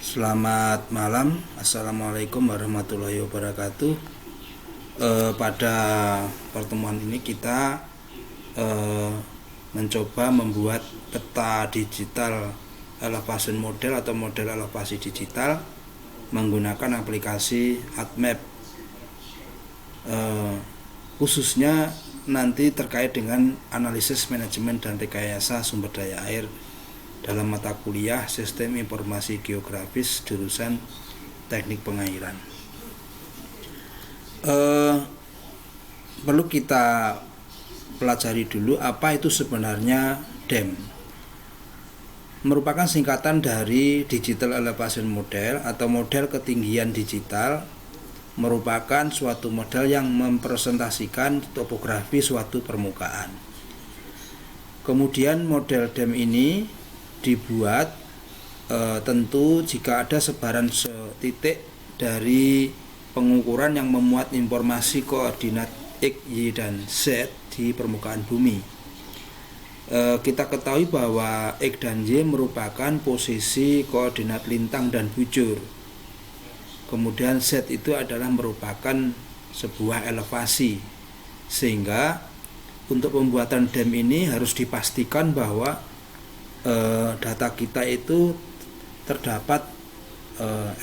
Selamat malam, Assalamualaikum warahmatullahi wabarakatuh. Pada pertemuan ini kita mencoba membuat peta digital elevation model atau model elevasi digital menggunakan aplikasi ArcMap. Khususnya nanti terkait dengan analisis manajemen dan rekayasa sumber daya air dalam mata kuliah Sistem Informasi Geografis jurusan Teknik Pengairan. Perlu kita pelajari dulu apa itu sebenarnya DEM. Merupakan singkatan dari Digital Elevation Model atau model ketinggian digital, merupakan suatu model yang mempresentasikan topografi suatu permukaan. Kemudian model DEM ini dibuat tentu jika ada sebaran titik dari pengukuran yang memuat informasi koordinat X, Y, dan Z di permukaan bumi. Kita ketahui bahwa X dan Y merupakan posisi koordinat lintang dan bujur. Kemudian Z itu adalah merupakan sebuah elevasi, sehingga untuk pembuatan DEM ini harus dipastikan bahwa data kita itu terdapat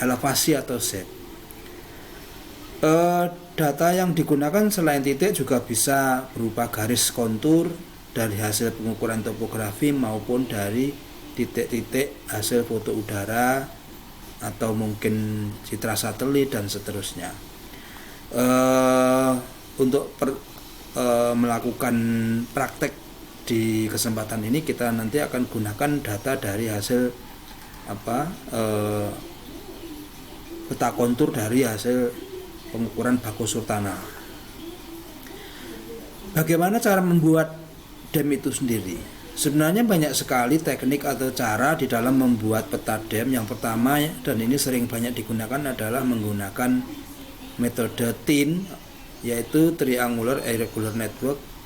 elevasi atau Z. Data yang digunakan selain titik juga bisa berupa garis kontur dari hasil pengukuran topografi maupun dari titik-titik hasil foto udara atau mungkin citra satelit dan seterusnya. Untuk melakukan praktek di kesempatan ini kita nanti akan gunakan data dari hasil peta kontur dari hasil pengukuran bakusur tanah. Bagaimana cara membuat DEM itu sendiri? Sebenarnya banyak sekali teknik atau cara di dalam membuat peta DEM. Yang pertama dan ini sering banyak digunakan adalah menggunakan metode TIN, yaitu Triangular Irregular Network,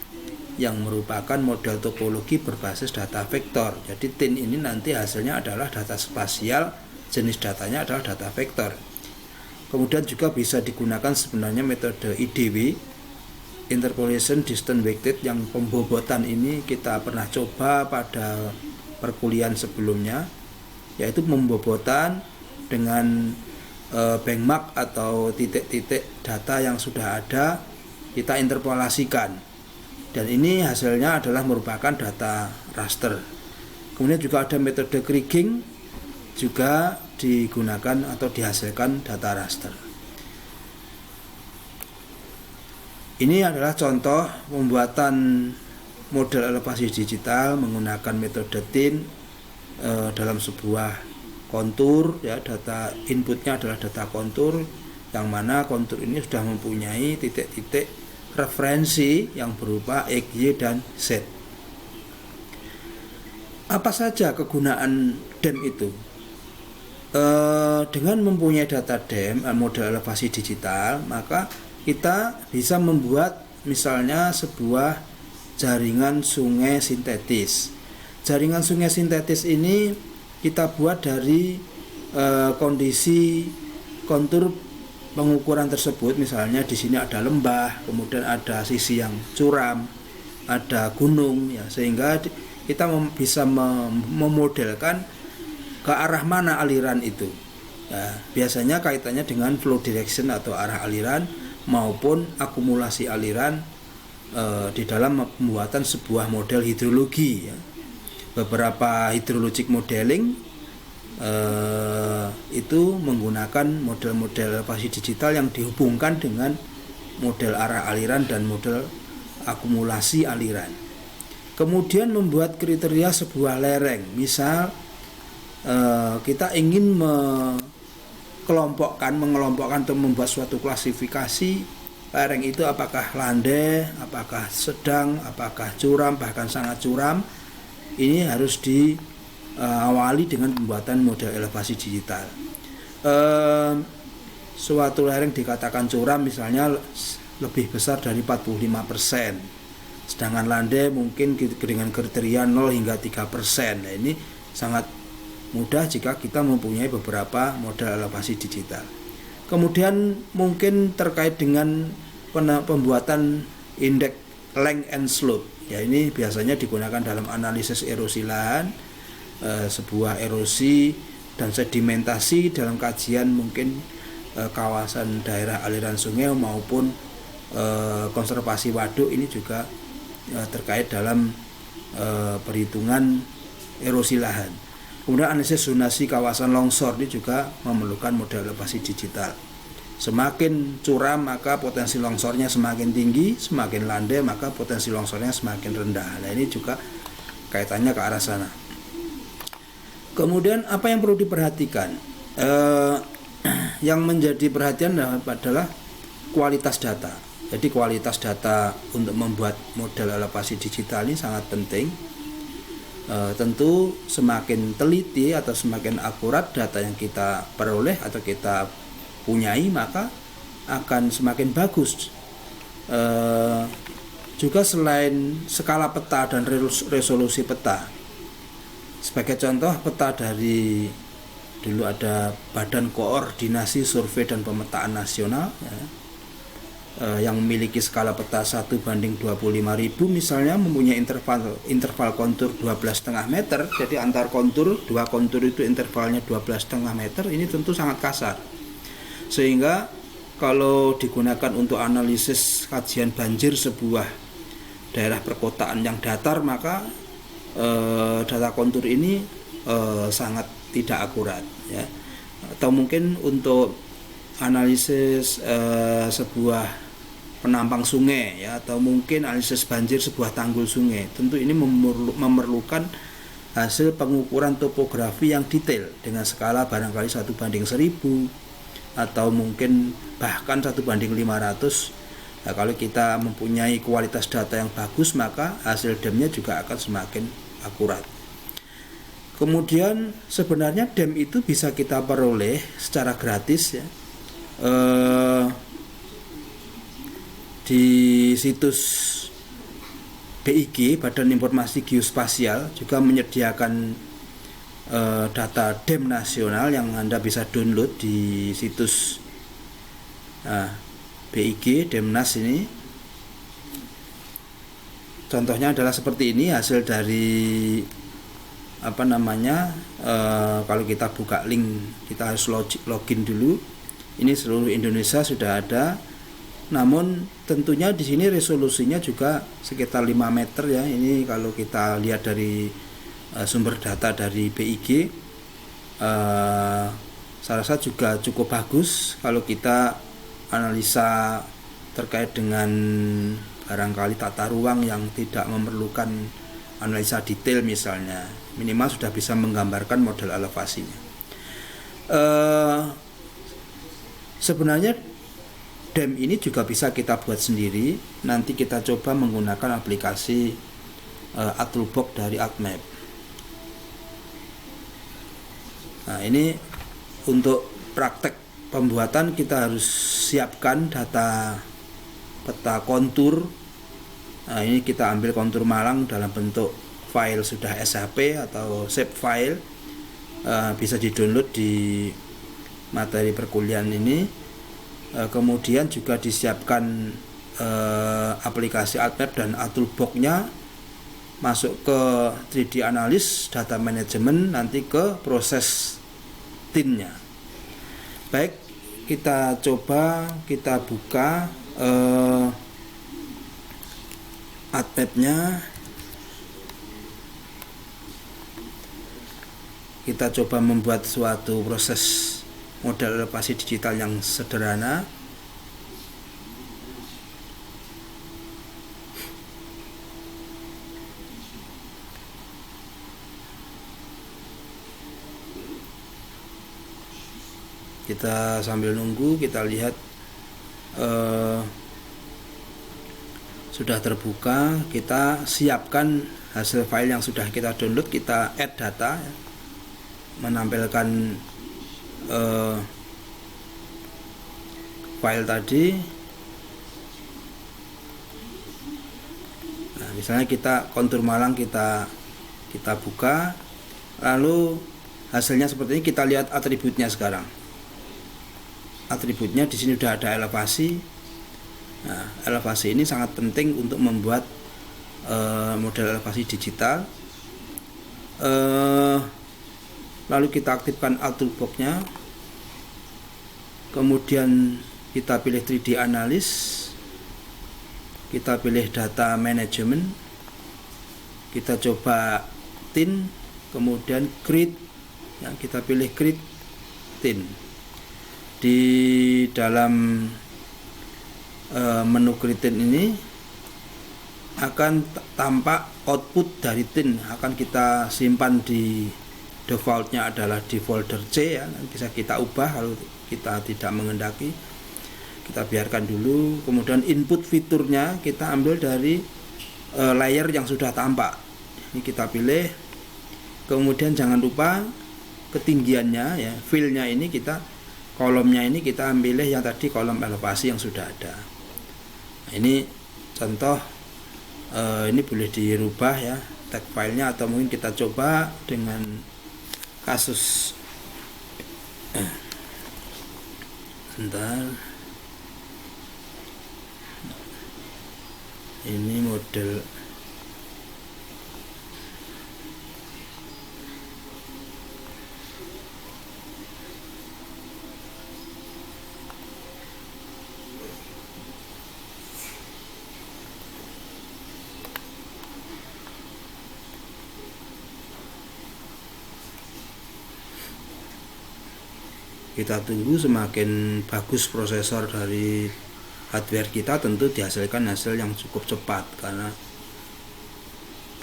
yang merupakan model topologi berbasis data vektor. Jadi TIN ini nanti hasilnya adalah data spasial, jenis datanya adalah data vektor. Kemudian juga bisa digunakan sebenarnya metode IDW, Interpolation Distance Weighted, yang pembobotan ini kita pernah coba pada perkuliahan sebelumnya, yaitu pembobotan dengan benchmark atau titik-titik data yang sudah ada kita interpolasikan. Dan ini hasilnya adalah merupakan data raster. Kemudian juga ada metode kriging, juga digunakan atau dihasilkan data raster. Ini adalah contoh pembuatan model elevasi digital menggunakan metode TIN dalam sebuah kontur, ya, data inputnya adalah data kontur, yang mana kontur ini sudah mempunyai titik-titik referensi yang berupa X, Y, dan Z. Apa saja kegunaan DEM itu? Dengan mempunyai data DEM, model elevasi digital, maka kita bisa membuat misalnya sebuah jaringan sungai sintetis. Jaringan sungai sintetis ini kita buat dari kondisi kontur pengukuran tersebut. Misalnya di sini ada lembah, kemudian ada sisi yang curam, ada gunung, ya, sehingga kita bisa memodelkan ke arah mana aliran itu. Ya, biasanya kaitannya dengan flow direction atau arah aliran maupun akumulasi aliran di dalam pembuatan sebuah model hidrologi. Ya. Beberapa hydrologic modeling itu menggunakan model-model elevasi digital yang dihubungkan dengan model arah aliran dan model akumulasi aliran. Kemudian membuat kriteria sebuah lereng. Misal kita ingin mengelompokkan atau membuat suatu klasifikasi lereng itu apakah landai, apakah sedang, apakah curam, bahkan sangat curam. Ini harus awali dengan pembuatan model elevasi digital. Suatu lereng dikatakan curam misalnya lebih besar dari 45%, sedangkan landai mungkin dengan kriteria 0 hingga 3%. Nah, ini sangat mudah jika kita mempunyai beberapa model elevasi digital. Kemudian mungkin terkait dengan pembuatan indeks length and slope. Ya, ini biasanya digunakan dalam analisis erosi lahan, sebuah erosi dan sedimentasi dalam kajian mungkin kawasan daerah aliran sungai maupun konservasi waduk. Ini juga terkait dalam perhitungan erosi lahan. Kemudian analisis zonasi kawasan longsor ini juga memerlukan model elevasi digital. Semakin curam maka potensi longsornya semakin tinggi, semakin landai maka potensi longsornya semakin rendah. Nah, ini juga kaitannya ke arah sana. Kemudian apa yang perlu diperhatikan? Yang menjadi perhatian adalah kualitas data. Jadi kualitas data untuk membuat model elevasi digital ini sangat penting. Tentu semakin teliti atau semakin akurat data yang kita peroleh atau kita punyai maka akan semakin bagus. Juga selain skala peta dan resolusi peta, sebagai contoh peta dari dulu ada Badan Koordinasi Survei dan Pemetaan Nasional ya, yang memiliki skala peta 1:25.000 misalnya, mempunyai interval kontur 12,5 meter. Jadi antar kontur, dua kontur itu intervalnya 12,5 meter. Ini tentu sangat kasar, sehingga kalau digunakan untuk analisis kajian banjir sebuah daerah perkotaan yang datar maka data kontur ini sangat tidak akurat ya. Atau mungkin untuk analisis sebuah penampang sungai ya, atau mungkin analisis banjir sebuah tanggul sungai, tentu ini memerlukan hasil pengukuran topografi yang detail dengan skala barangkali 1:1000 atau mungkin bahkan 1:500. Nah, kalau kita mempunyai kualitas data yang bagus maka hasil DEM-nya juga akan semakin akurat. Kemudian sebenarnya DEM itu bisa kita peroleh secara gratis ya. Di situs BIG, Badan Informasi Geospasial, juga menyediakan data DEM nasional yang Anda bisa download di situs BIG Demnas ini. Contohnya adalah seperti ini, hasil dari kalau kita buka link kita harus login dulu. Ini seluruh Indonesia sudah ada. Namun tentunya di sini resolusinya juga sekitar 5 meter ya. Ini kalau kita lihat dari sumber data dari BIG, saya rasa juga cukup bagus kalau kita analisa terkait dengan barangkali tata ruang yang tidak memerlukan analisa detail misalnya. Minimal sudah bisa menggambarkan model elevasinya. Sebenarnya DEM ini juga bisa kita buat sendiri. Nanti kita coba menggunakan aplikasi ATLBox dari ArcMap. Nah, ini untuk praktek pembuatan kita harus siapkan data peta kontur. Nah, ini kita ambil kontur Malang dalam bentuk file sudah SHP atau shape file. Bisa di-download di materi perkuliahan ini. Kemudian juga disiapkan aplikasi ArcMap dan ATLBox-nya masuk ke 3D analis, data management, nanti ke proses tin-nya. Baik, kita coba kita buka ArcMap-nya. Kita coba membuat suatu proses model elevasi digital yang sederhana. Kita sambil nunggu, kita lihat sudah terbuka. Kita siapkan hasil file yang sudah kita download, kita add data, menampilkan file tadi. Nah, misalnya kita kontur Malang kita buka, lalu hasilnya seperti ini. Kita lihat atributnya sekarang. Atributnya di sini sudah ada elevasi. Nah, elevasi ini sangat penting untuk membuat model elevasi digital. Lalu kita aktifkan Ultrabox-nya, kemudian kita pilih 3D Analysis, kita pilih Data Management, kita coba Tint, kemudian Create, ya, kita pilih Create Tint. Di dalam menu Create Tint ini akan tampak output dari tint, akan kita simpan di defaultnya adalah di folder C, ya. Bisa kita ubah kalau kita tidak menghendaki, kita biarkan dulu. Kemudian input fiturnya kita ambil dari layer yang sudah tampak, ini kita pilih. Kemudian jangan lupa ketinggiannya, ya, fill-nya ini kita, kolomnya ini kita ambil yang tadi kolom elevasi yang sudah ada. Nah, ini contoh. Ini boleh dirubah, ya, tag filenya, atau mungkin kita coba dengan kasus sebentar. Ini model kita tunggu. Semakin bagus prosesor dari hardware kita, tentu dihasilkan hasil yang cukup cepat, karena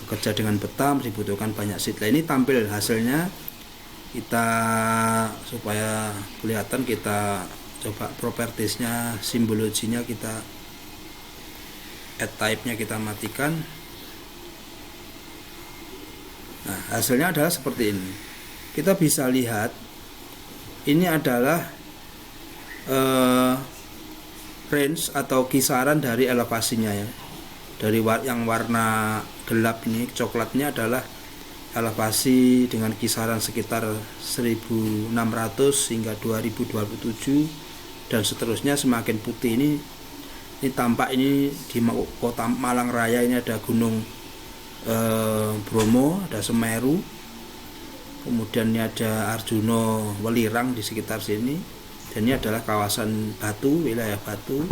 bekerja dengan peta dibutuhkan banyak seed. Ini tampil hasilnya, kita supaya kelihatan, kita coba propertiesnya, simbologinya kita add type-nya kita matikan. Nah, hasilnya adalah seperti ini. Kita bisa lihat ini adalah range atau kisaran dari elevasinya, ya. Dari yang warna gelap ini, coklatnya adalah elevasi dengan kisaran sekitar 1600 hingga 2027, dan seterusnya. Semakin putih ini tampak ini di kota Malang Raya ini ada Gunung Bromo, ada Semeru, kemudian ini ada Arjuno Welirang di sekitar sini, dan ini adalah kawasan Batu, wilayah Batu,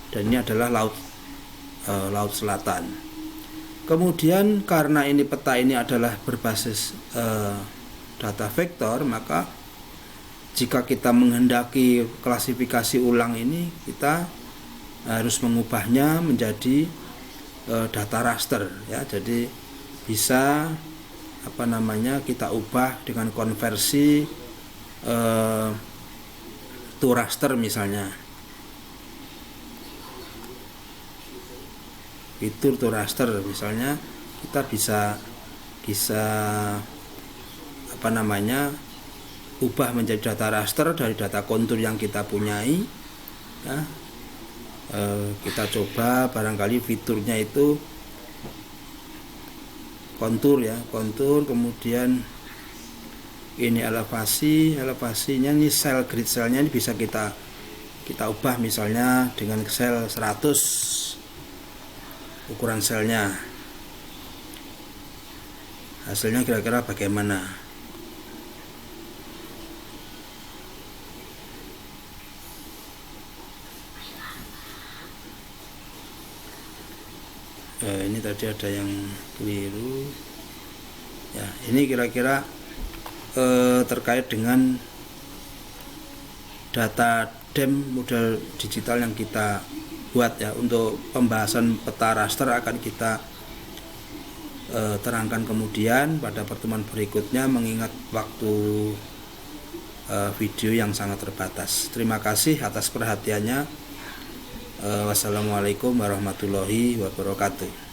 dan ini adalah laut selatan. Kemudian karena ini peta ini adalah berbasis data vektor, maka jika kita menghendaki klasifikasi ulang ini, kita harus mengubahnya menjadi data raster, ya. Jadi bisa kita ubah dengan konversi to raster misalnya. Fitur to raster misalnya, kita bisa ubah menjadi data raster dari data kontur yang kita punyai, ya. Kita coba, barangkali fiturnya itu kontur, ya, kontur. Kemudian ini elevasinya, ini sel, grid selnya ini bisa kita ubah misalnya dengan sel 100 ukuran selnya. Hasilnya kira-kira bagaimana? Ini tadi ada yang keliru, ya. Ini kira-kira terkait dengan data DEM model digital yang kita buat, ya. Untuk pembahasan peta raster akan kita terangkan kemudian pada pertemuan berikutnya, mengingat waktu video yang sangat terbatas. Terima kasih atas perhatiannya. Wassalamualaikum warahmatullahi wabarakatuh.